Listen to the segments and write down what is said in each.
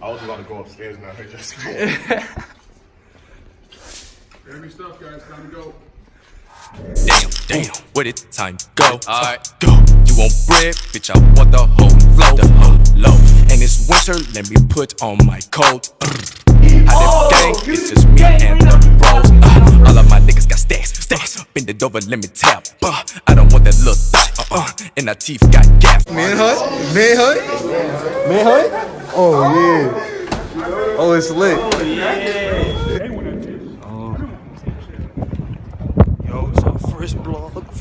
I was about to go upstairs now. Just Grab your stuff, guys. Time to go. Damn, where did time go? Alright, go. You want bread, bitch? I want the whole loaf. The whole loaf. And it's winter, let me put on my coat. How them gang? It's just me and the bros. All of my niggas got stacks. Bend it over, let me tap. I don't want that look. And our teeth got gaps. Manhunt? Oh yeah. Oh, it's lit. Yo, it's our first vlog. What's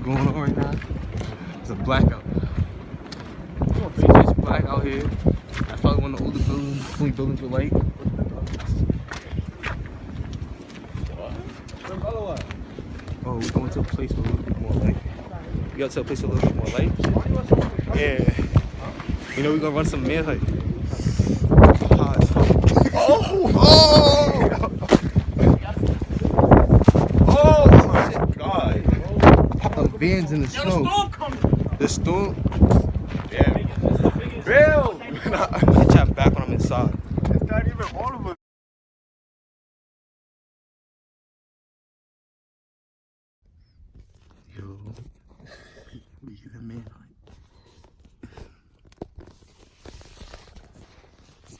going on right now? It's a blackout. It's black out here. I found one of the older buildings, only buildings with light. Oh, we're going to a place with a little bit more light. We got to a place with a little bit more light. Yeah. You know, we're gonna run some manhunt. Hot as fuck. Oh shit, God. Pop up vans in the snow. The storm? yeah. Bill! I chat back when I'm inside. It's not even all of us. Yo, we get a manhunt.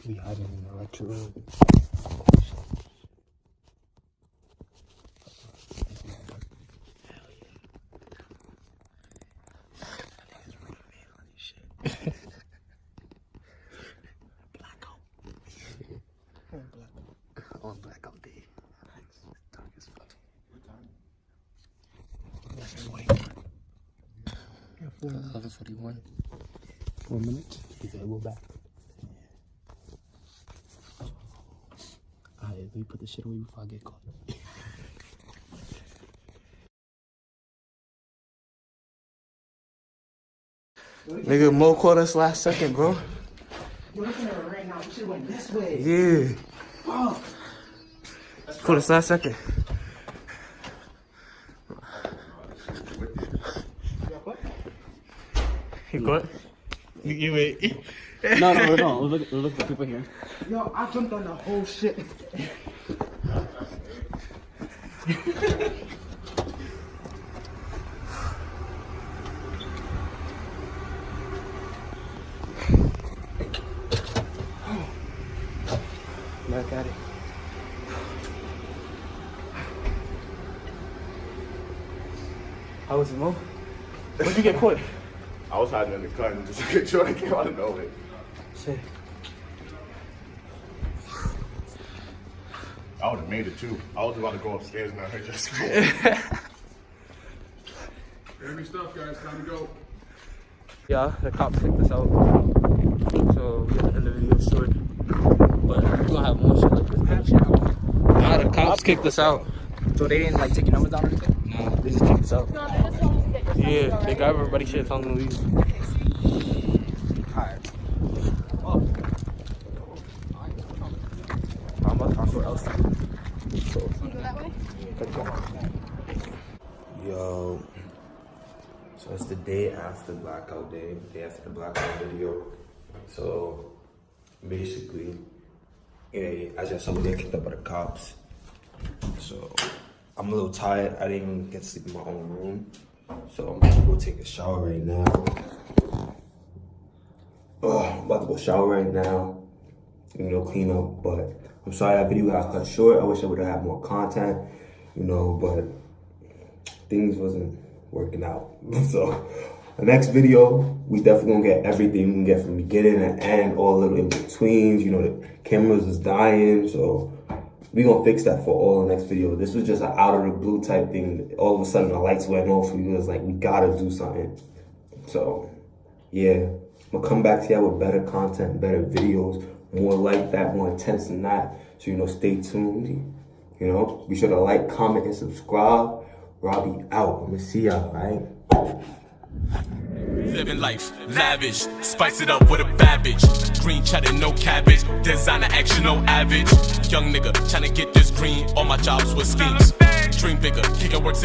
We hiding in the electric room. Blackout. On blackout day. It's dark as fuck. Black and white. 11:41. 4 minutes. He said we'll back. Alright, let me put the shit away before I get caught. Nigga, Mo caught us last second, bro. Yeah. Caught us last second. You caught? You wait. No, we're looking for people here. Yo, I jumped on the whole shit. Back at it. How was it, Mo? Where'd you get caught? I was hiding in the cut and just get sure I came out of nowhere. Shit. I would have made it too. I was about to go upstairs now. Just Grab your stuff, guys. Time to go. Yeah, the cops kicked us out. So we had to end the video short. But we're gonna have more shit like this. Nah, the cops kicked us out. So they didn't like take your numbers down or anything? Nah, they just kicked us out. No, they just told us to get your Yeah, they got everybody shit telling them to leave. Alright. I'm about to talk else. You go that way? Yo, so it's the day after Blackout Day, the day after the Blackout video. So basically, as y'all saw, we got kicked up by the cops. So I'm a little tired. I didn't even get to sleep in my own room. So I'm about to go take a shower right now. I'm about to go shower right now. Clean up. But I'm sorry that video got cut short. I wish I would have had more content, but things wasn't working out. So the next video, we definitely gonna get everything we can get from beginning to end, all little in betweens. The cameras is dying, so we gonna fix that for all the next video. This was just an out of the blue type thing. All of a sudden the lights went off. We was like, we gotta do something. So yeah, I'm gonna come back to y'all with better content, better videos, more like that, more intense than that. So stay tuned. Be sure to like, comment, and subscribe. Robbie out. I'm gonna see y'all, right? Living life lavish, spice it up with a bad bitch. Green cheddar, no cabbage. Designer action, no average. Young nigga tryna get this green. All my jobs with schemes. Dream bigger, kicking work to the